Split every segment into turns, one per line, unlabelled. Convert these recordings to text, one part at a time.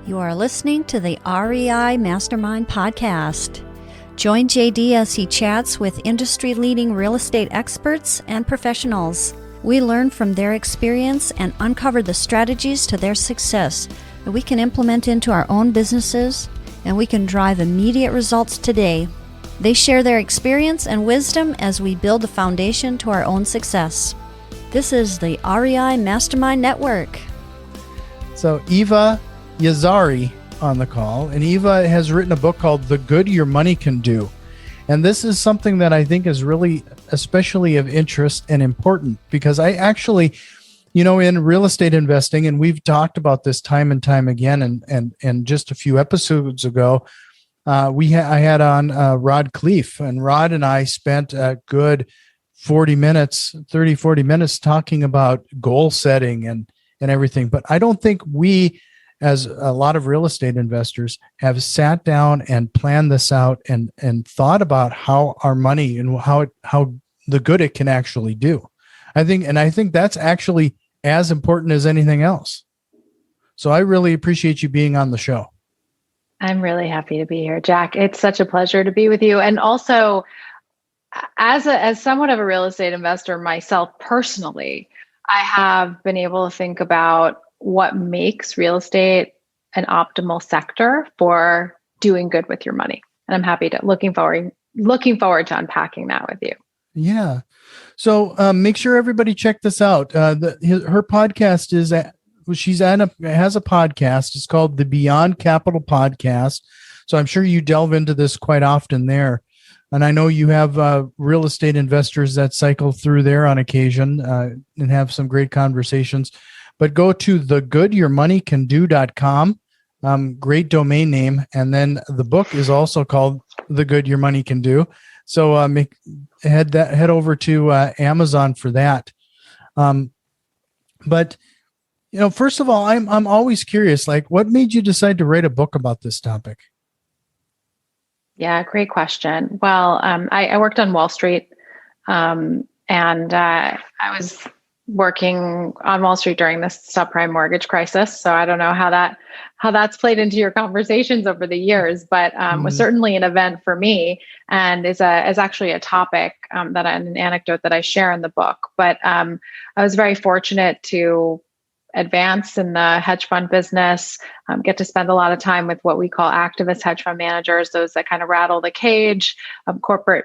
You are listening to the REI Mastermind Podcast. Join JD as he chats with industry-leading real estate experts and professionals. We learn from their experience and uncover the strategies to their success that we can implement into our own businesses, and we can drive immediate results today. They share their experience and wisdom as we build a foundation to our own success. This is the REI Mastermind Network.
So Eva Yazhari on the call, and Eva has written a book called The Good Your Money Can Do. And this is something that I think is really especially of interest and important because I actually, in real estate investing, and we've talked about this time and time again, and just a few episodes ago, I had on Rod Cleef, and Rod and I spent a good 40 minutes talking about goal setting and everything. But I don't think we, as a lot of real estate investors, have sat down and planned this out and thought about how our money and how the good it can actually do. I think that's actually as important as anything else. So I really appreciate you being on the show.
I'm really happy to be here, Jack. It's such a pleasure to be with you. And also, as somewhat of a real estate investor myself personally, I have been able to think about what makes real estate an optimal sector for doing good with your money. And I'm looking forward to unpacking that with you.
Yeah. So make sure everybody check this out. Her podcast has a podcast. It's called the Beyond Capital Podcast. So I'm sure you delve into this quite often there. And I know you have real estate investors that cycle through there on occasion and have some great conversations. But go to thegoodyourmoneycando.com. Great domain name. And then the book is also called The Good Your Money Can Do. So head over to Amazon for that. But first of all, I'm always curious, like, what made you decide to write a book about this topic?
Yeah, great question. Well, I worked on Wall Street, and I was working on Wall Street during the subprime mortgage crisis. So I don't know how that's played into your conversations over the years, but was certainly an event for me, and is actually a topic an anecdote that I share in the book. But I was very fortunate to advance in the hedge fund business, get to spend a lot of time with what we call activist hedge fund managers, those that kind of rattle the cage,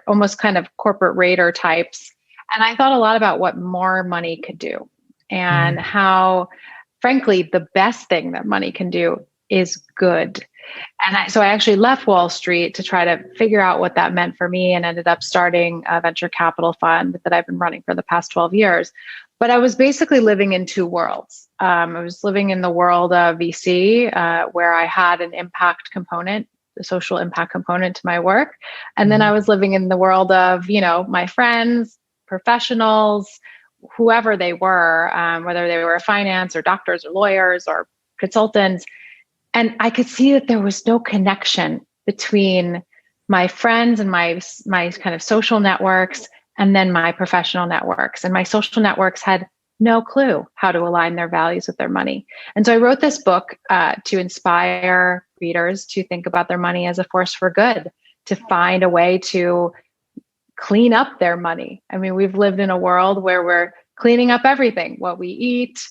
almost kind of corporate raider types. And I thought a lot about what more money could do and how, frankly, the best thing that money can do is good. And so I actually left Wall Street to try to figure out what that meant for me, and ended up starting a venture capital fund that I've been running for the past 12 years. But I was basically living in two worlds. I was living in the world of VC, where I had an impact component, the social impact component to my work. And then I was living in the world of, my friends, professionals, whoever they were, whether they were finance or doctors or lawyers or consultants. And I could see that there was no connection between my friends and my kind of social networks and then my professional networks. And my social networks had no clue how to align their values with their money. And so I wrote this book to inspire readers to think about their money as a force for good, to find a way to clean up their money. I mean, we've lived in a world where we're cleaning up everything, what we eat,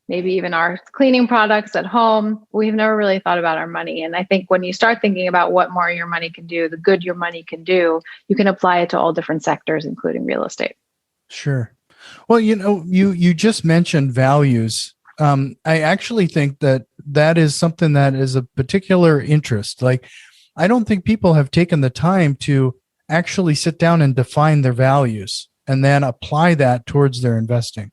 maybe even our cleaning products at home. We've never really thought about our money. And I think when you start thinking about what more your money can do, the good your money can do, you can apply it to all different sectors, including real estate.
Sure. Well, you just mentioned values. I actually think that is something that is a particular interest. Like, I don't think people have taken the time to actually sit down and define their values and then apply that towards their investing.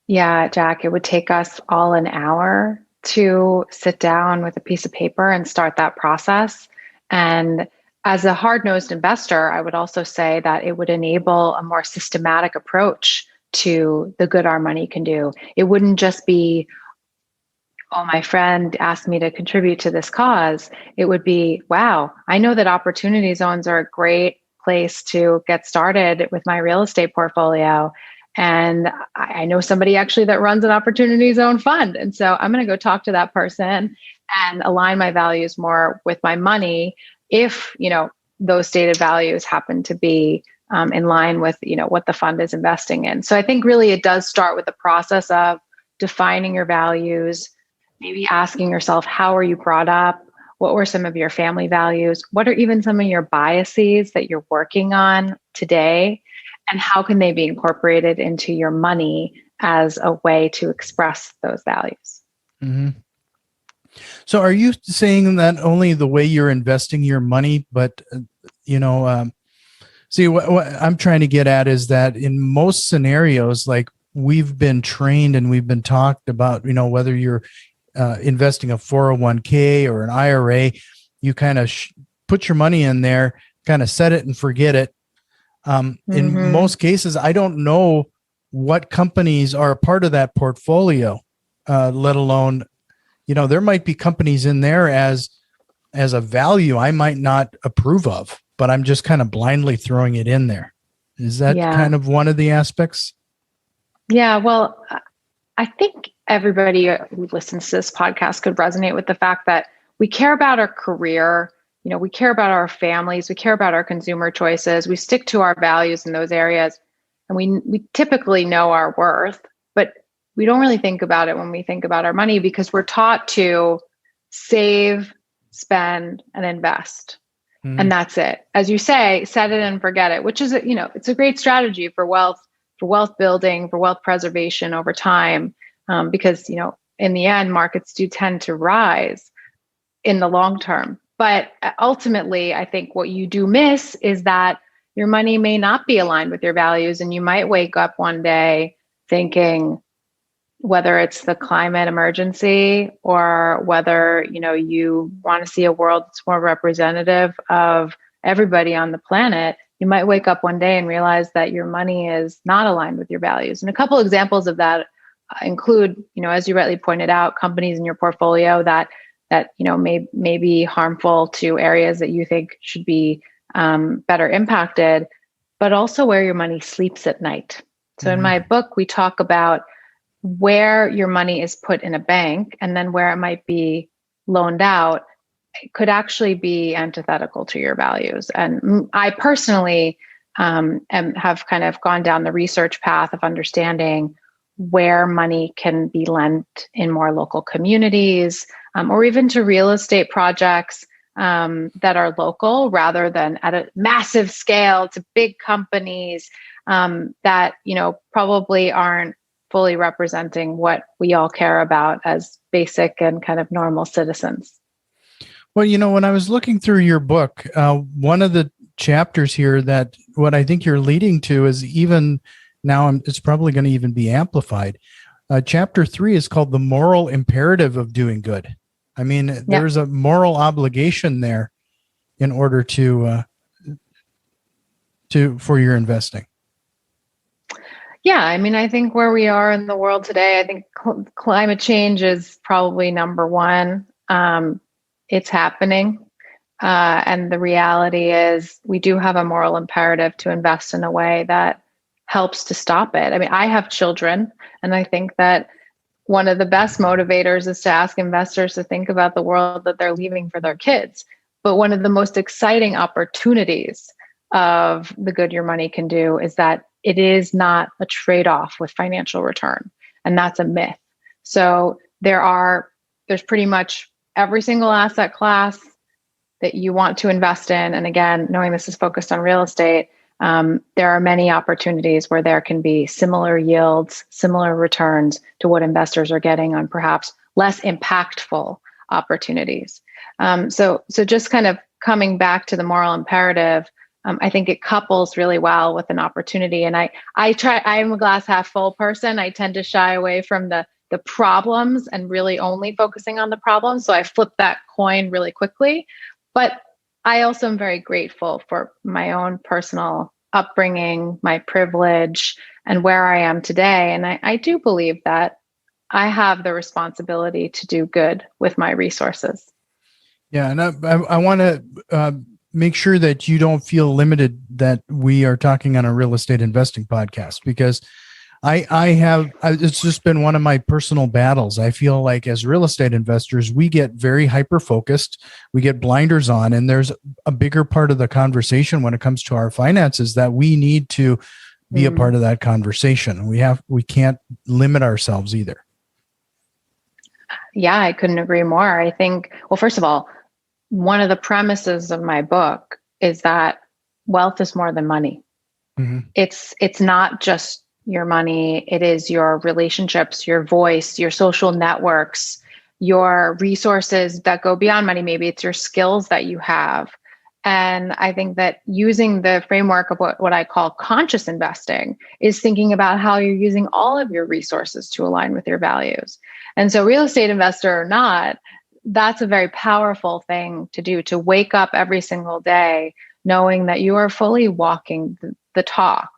Yeah, Jack, it would take us all an hour to sit down with a piece of paper and start that process. And as a hard-nosed investor, I would also say that it would enable a more systematic approach to the good our money can do. It wouldn't just be, oh, my friend asked me to contribute to this cause. It would be, wow, I know that opportunity zones are a great place to get started with my real estate portfolio. And I know somebody actually that runs an opportunity zone fund. And so I'm going to go talk to that person and align my values more with my money if, those stated values happen to be in line with, what the fund is investing in. So I think really it does start with the process of defining your values, maybe asking yourself, how are you brought up? What were some of your family values? What are even some of your biases that you're working on today? And how can they be incorporated into your money as a way to express those values?
Mm-hmm. So are you saying that only the way you're investing your money, but, see, what I'm trying to get at is that in most scenarios, like we've been trained and we've been talked about, whether you're investing a 401k or an IRA, you kind of put your money in there, kind of set it and forget it. In most cases, I don't know what companies are a part of that portfolio, let alone, there might be companies in there as a value I might not approve of, but I'm just kind of blindly throwing it in there. Is that kind of one of the aspects? Yeah,
well, I think everybody who listens to this podcast could resonate with the fact that we care about our career. We care about our families. We care about our consumer choices. We stick to our values in those areas. And we typically know our worth, but we don't really think about it when we think about our money because we're taught to save, spend, and invest. And that's it. As you say, set it and forget it, which is, it's a great strategy for wealth building, for wealth preservation over time. Because, in the end, markets do tend to rise in the long term. But ultimately, I think what you do miss is that your money may not be aligned with your values. And you might wake up one day thinking, whether it's the climate emergency or whether, you want to see a world that's more representative of everybody on the planet, you might wake up one day and realize that your money is not aligned with your values. And a couple examples of that include, as you rightly pointed out, companies in your portfolio that may be harmful to areas that you think should be better impacted, but also where your money sleeps at night. So in my book, we talk about where your money is put in a bank and then where it might be loaned out could actually be antithetical to your values. And I personally have kind of gone down the research path of understanding where money can be lent in more local communities, or even to real estate projects that are local rather than at a massive scale to big companies that probably aren't fully representing what we all care about as basic and kind of normal citizens.
Well, when I was looking through your book, one of the chapters here that what I think you're leading to is even now, it's probably going to even be amplified. Chapter 3 is called The Moral Imperative of Doing Good. I mean, there's a moral obligation there in order for your investing.
Yeah, I mean, I think where we are in the world today, I think climate change is probably number one. It's happening. And the reality is we do have a moral imperative to invest in a way that helps to stop it. I mean, I have children, and I think that one of the best motivators is to ask investors to think about the world that they're leaving for their kids. But one of the most exciting opportunities of the good your money can do is that it is not a trade-off with financial return. And that's a myth. So there's pretty much every single asset class that you want to invest in. And again, knowing this is focused on real estate, there are many opportunities where there can be similar yields, similar returns to what investors are getting on perhaps less impactful opportunities. So just kind of coming back to the moral imperative, I think it couples really well with an opportunity. And I'm a glass half full person. I tend to shy away from the problems and really only focusing on the problems. So I flip that coin really quickly. But I also am very grateful for my own personal upbringing, my privilege, and where I am today. And I do believe that I have the responsibility to do good with my resources.
Yeah, and I want to make sure that you don't feel limited that we are talking on a real estate investing podcast, because It's just been one of my personal battles. I feel like as real estate investors, we get very hyper focused, we get blinders on, and there's a bigger part of the conversation when it comes to our finances that we need to be a part of that conversation. We can't limit ourselves either.
Yeah, I couldn't agree more. I think, well, first of all, one of the premises of my book is that wealth is more than money. Mm-hmm. It's not just your money. It is your relationships, your voice, your social networks, your resources that go beyond money. Maybe it's your skills that you have. And I think that using the framework of what I call conscious investing is thinking about how you're using all of your resources to align with your values. And so real estate investor or not, that's a very powerful thing to do, to wake up every single day knowing that you are fully walking the talk.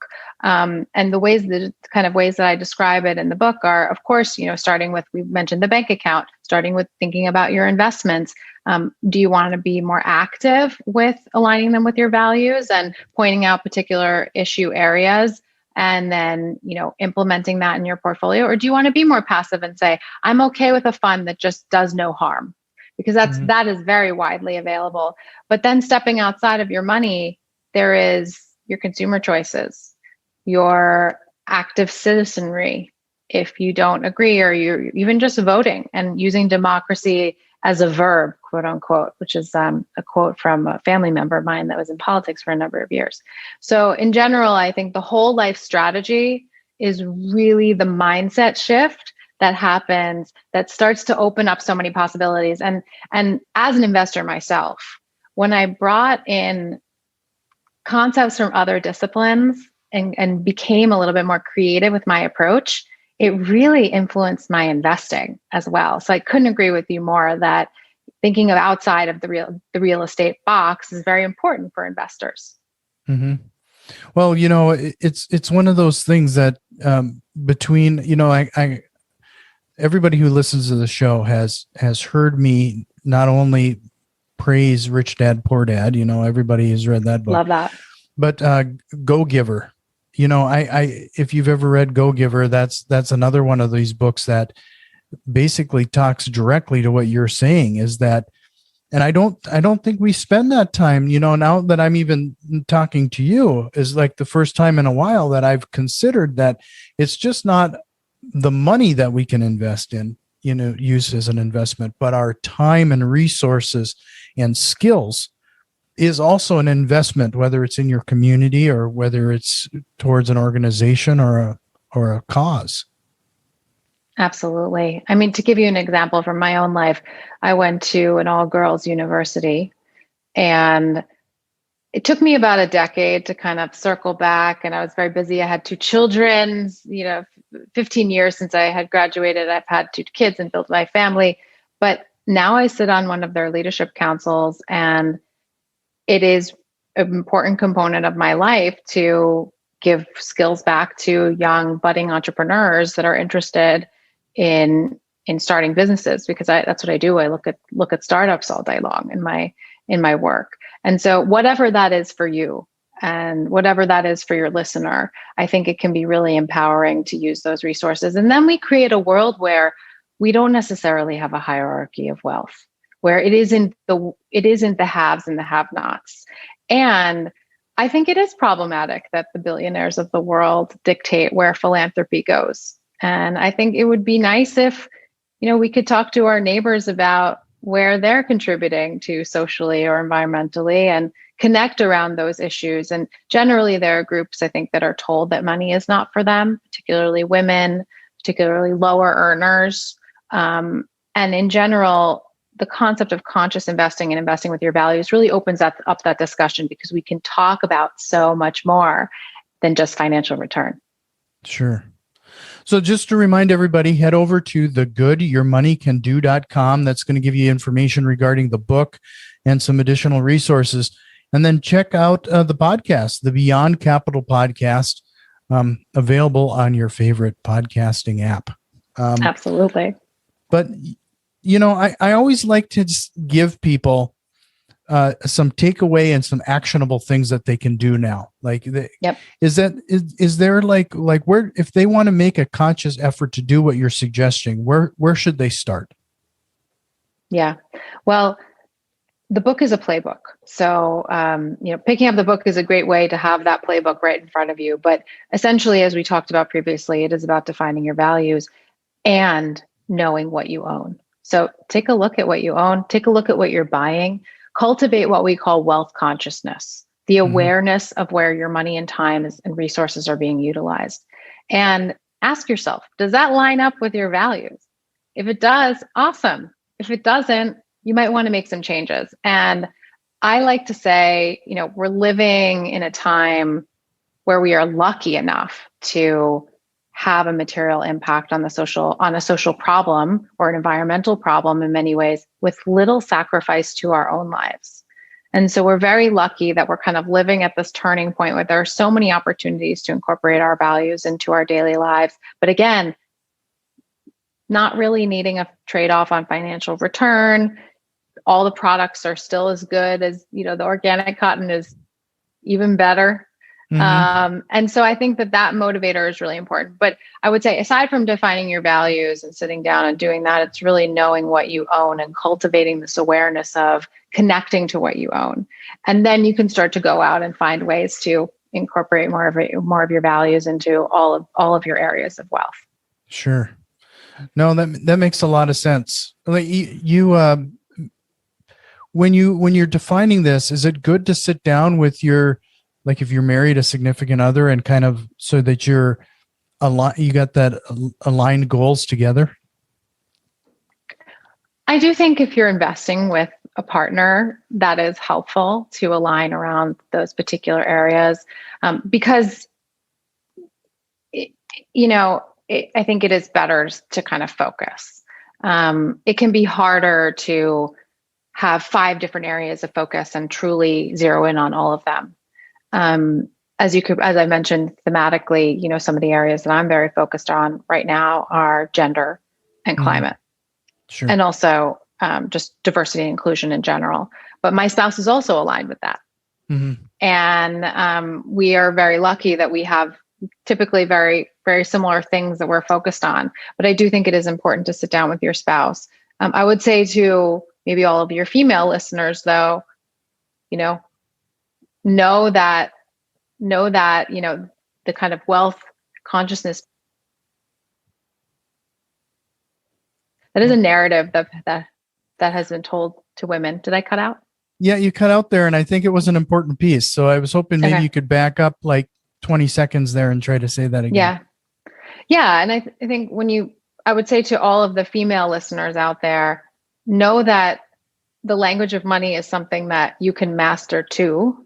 And the kind of ways that I describe it in the book are, of course, starting with, we mentioned the bank account, starting with thinking about your investments. Do you want to be more active with aligning them with your values and pointing out particular issue areas and then, implementing that in your portfolio? Or do you want to be more passive and say, I'm okay with a fund that just does no harm? Because that is very widely available. But then stepping outside of your money, there is your consumer choices, your active citizenry, if you don't agree, or you're even just voting and using democracy as a verb, quote unquote, which is a quote from a family member of mine that was in politics for a number of years. So in general, I think the whole life strategy is really the mindset shift that happens that starts to open up so many possibilities. And as an investor myself, when I brought in concepts from other disciplines and became a little bit more creative with my approach, it really influenced my investing as well. So I couldn't agree with you more that thinking of outside of the real estate box is very important for investors.
Mm-hmm. Well, it's one of those things that between, everybody who listens to the show has heard me not only praise Rich Dad, Poor Dad, everybody has read that book.
Love that.
But Go Giver. If you've ever read Go Giver, that's another one of these books that basically talks directly to what you're saying, is that, and I don't think we spend that time, now that I'm even talking to you, is like the first time in a while that I've considered that it's just not the money that we can invest in, use as an investment, but our time and resources and skills is also an investment, whether it's in your community or whether it's towards an organization or a cause.
Absolutely. I mean, to give you an example from my own life, I went to an all-girls university, and it took me about a decade to kind of circle back, and I was very busy. I had 2 children, 15 years since I had graduated. I've had 2 kids and built my family, but now I sit on one of their leadership councils, and it is an important component of my life to give skills back to young budding entrepreneurs that are interested in starting businesses, because that's what I do. I look at startups all day long in my work. And so whatever that is for you and whatever that is for your listener, I think it can be really empowering to use those resources. And then we create a world where we don't necessarily have a hierarchy of wealth, where it isn't the haves and the have-nots. And I think it is problematic that the billionaires of the world dictate where philanthropy goes. And I think it would be nice if, we could talk to our neighbors about where they're contributing to socially or environmentally and connect around those issues. And generally there are groups, I think, that are told that money is not for them, particularly women, particularly lower earners. And in general, the concept of conscious investing and investing with your values really opens up that discussion, because we can talk about so much more than just financial return.
Sure. So just to remind everybody, head over to thegoodyourmoneycando.com. That's going to give you information regarding the book and some additional resources. And then check out the podcast, the Beyond Capital podcast, available on your favorite podcasting app.
Absolutely.
But, I always like to just give people some takeaway and some actionable things that they can do now?
Yep.
Is there like where, if they want to make a conscious effort to do what you're suggesting, where should they start?
Yeah. Well, the book is a playbook. So, picking up the book is a great way to have that playbook right in front of you. But essentially, as we talked about previously, it is about defining your values and knowing what you own. So take a look at what you own, take a look at what you're buying, cultivate what we call wealth consciousness, the awareness of where your money and time and resources are being utilized. And ask yourself, does that line up with your values? If it does, awesome. If it doesn't, you might want to make some changes. And I like to say, we're living in a time where we are lucky enough to have a material impact on a social problem or an environmental problem in many ways with little sacrifice to our own lives. And so we're very lucky that we're kind of living at this turning point where there are so many opportunities to incorporate our values into our daily lives. But again, not really needing a trade-off on financial return. All the products are still as good as, the organic cotton is even better. And so I think that motivator is really important. But I would say, aside from defining your values and sitting down and doing that, it's really knowing what you own and cultivating this awareness of connecting to what you own. And then you can start to go out and find ways to incorporate more of your values into all of your areas of wealth.
Sure. No, that makes a lot of sense. Like when you're defining this, is it good to sit down with like if you're married, a significant other, and kind of so that you got that aligned goals together?
I do think if you're investing with a partner, that is helpful to align around those particular areas, because I think it is better to kind of focus. It can be harder to have 5 different areas of focus and truly zero in on all of them. As I mentioned thematically, some of the areas that I'm very focused on right now are gender and climate,
Sure.
and also just diversity and inclusion in general. But my spouse is also aligned with that. And we are very lucky that we have typically very, very similar things that we're focused on. But I do think it is important to sit down with your spouse. I would say to maybe all of your female listeners, though, know that the kind of wealth consciousness, that is a narrative that has been told to women. Did I cut out?
Yeah, you cut out there, and I think it was an important piece. So I was hoping maybe you could back up like 20 seconds there and try to say that again.
Yeah. And I think I would say to all of the female listeners out there, know that the language of money is something that you can master too,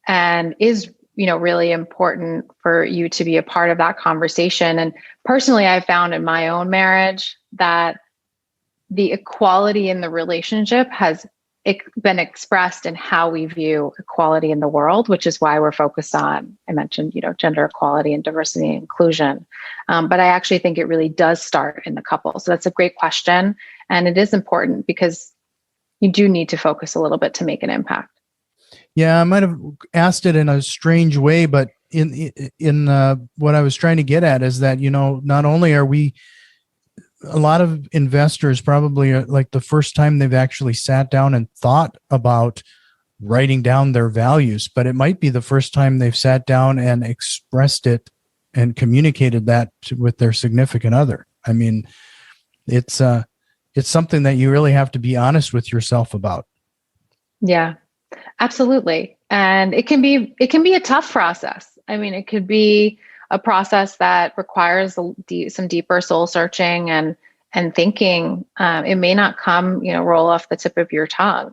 and is, really important for you to be a part of that conversation. And personally, I've found in my own marriage that the equality in the relationship has been expressed in how we view equality in the world, which is why we're focused on, I mentioned, gender equality and diversity and inclusion. But I actually think it really does start in the couple. So that's a great question. And it is important because you do need to focus a little bit to make an impact.
Yeah, I might have asked it in a strange way, but in what I was trying to get at is that, not only are we, a lot of investors probably are like the first time they've actually sat down and thought about writing down their values, but it might be the first time they've sat down and expressed it and communicated that with their significant other. I mean, it's something that you really have to be honest with yourself about. Yeah,
absolutely. And it can be a tough process. I mean, it could be a process that requires some deeper soul searching and thinking. It may not come, roll off the tip of your tongue,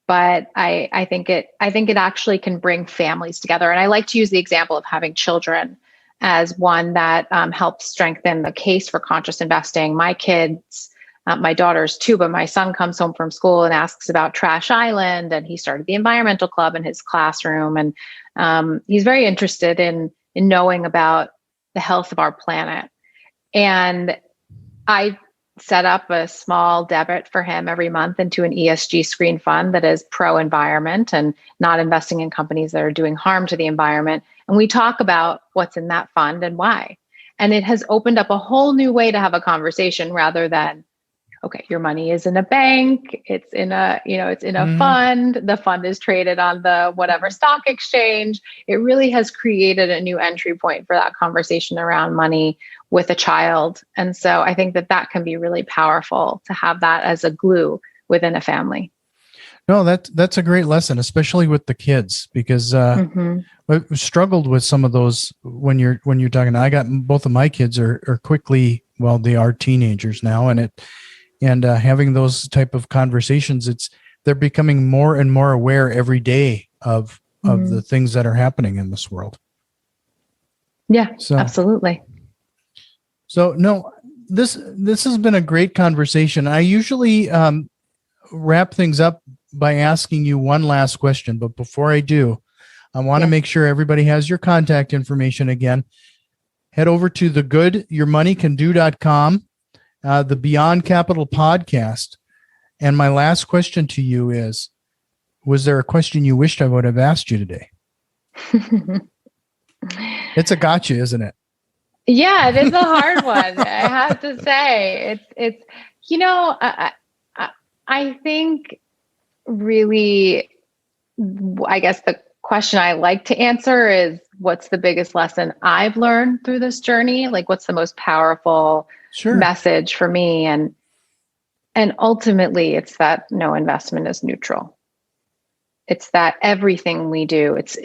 but I think it actually can bring families together. And I like to use the example of having children as one that helps strengthen the case for conscious investing. My kids, my daughters too, but my son comes home from school and asks about Trash Island, and he started the environmental club in his classroom, and he's very interested in knowing about the health of our planet. And I set up a small debit for him every month into an ESG screen fund that is pro-environment and not investing in companies that are doing harm to the environment. And we talk about what's in that fund and why. And it has opened up a whole new way to have a conversation rather than, okay, your money is in a bank, it's in a, it's in a fund, the fund is traded on the whatever stock exchange. It really has created a new entry point for that conversation around money with a child. And so I think that can be really powerful to have that as a glue within a family.
No, that's a great lesson, especially with the kids, because I've struggled with some of those when you're talking. I got both of my kids are quickly, well, they are teenagers now, and having those type of conversations, they're becoming more and more aware every day of the things that are happening in this world.
Yeah, absolutely.
So no, this has been a great conversation. I usually wrap things up by asking you one last question, but before I do, I want to make sure everybody has your contact information again. Head over to thegoodyourmoneycando.com, the Beyond Capital podcast. And my last question to you is, was there a question you wished I would have asked you today? It's a gotcha, isn't it?
Yeah, it is a hard one. I have to say, it's I think really, I guess the question I like to answer is, what's the biggest lesson I've learned through this journey? Like, what's the most powerful message for me? And ultimately, it's that no investment is neutral. It's that everything we do, this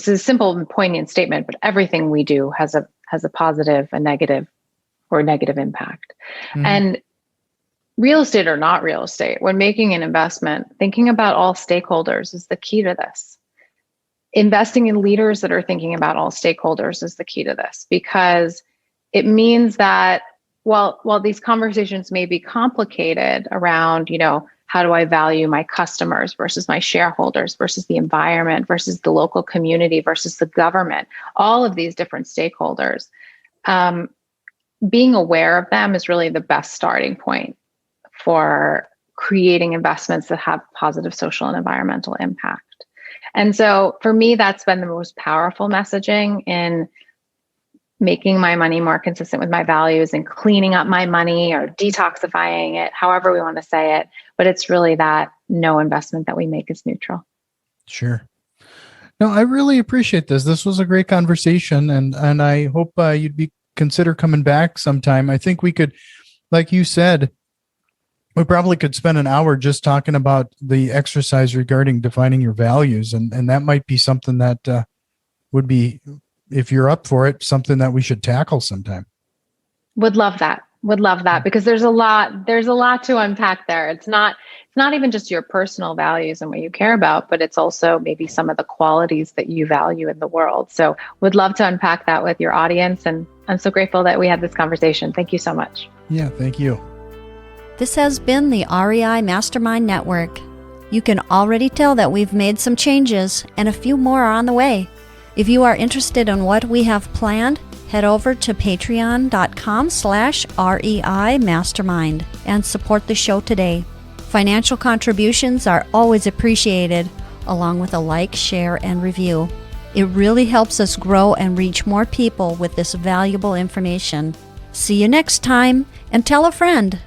is a simple and poignant statement, but everything we do has a positive, a negative, or negative impact. And real estate or not real estate, when making an investment, thinking about all stakeholders is the key to this. Investing in leaders that are thinking about all stakeholders is the key to this, because it means that while these conversations may be complicated around, how do I value my customers versus my shareholders versus the environment versus the local community versus the government, all of these different stakeholders, being aware of them is really the best starting point for creating investments that have positive social and environmental impact. And so for me, that's been the most powerful messaging in making my money more consistent with my values and cleaning up my money or detoxifying it, however we want to say it. But it's really that no investment that we make is neutral. Sure.
No, I really appreciate this. This was a great conversation, and I hope you'd consider coming back sometime. I think we could, like you said, we probably could spend an hour just talking about the exercise regarding defining your values. And that might be something that would be, if you're up for it, something that we should tackle sometime.
Would love that, because there's a lot to unpack there. It's not even just your personal values and what you care about, but it's also maybe some of the qualities that you value in the world. So would love to unpack that with your audience. And I'm so grateful that we had this conversation. Thank you so much.
Yeah, thank you.
This has been the REI Mastermind Network. You can already tell that we've made some changes, and a few more are on the way. If you are interested in what we have planned, head over to patreon.com/REI Mastermind and support the show today. Financial contributions are always appreciated, along with a like, share, and review. It really helps us grow and reach more people with this valuable information. See you next time, and tell a friend.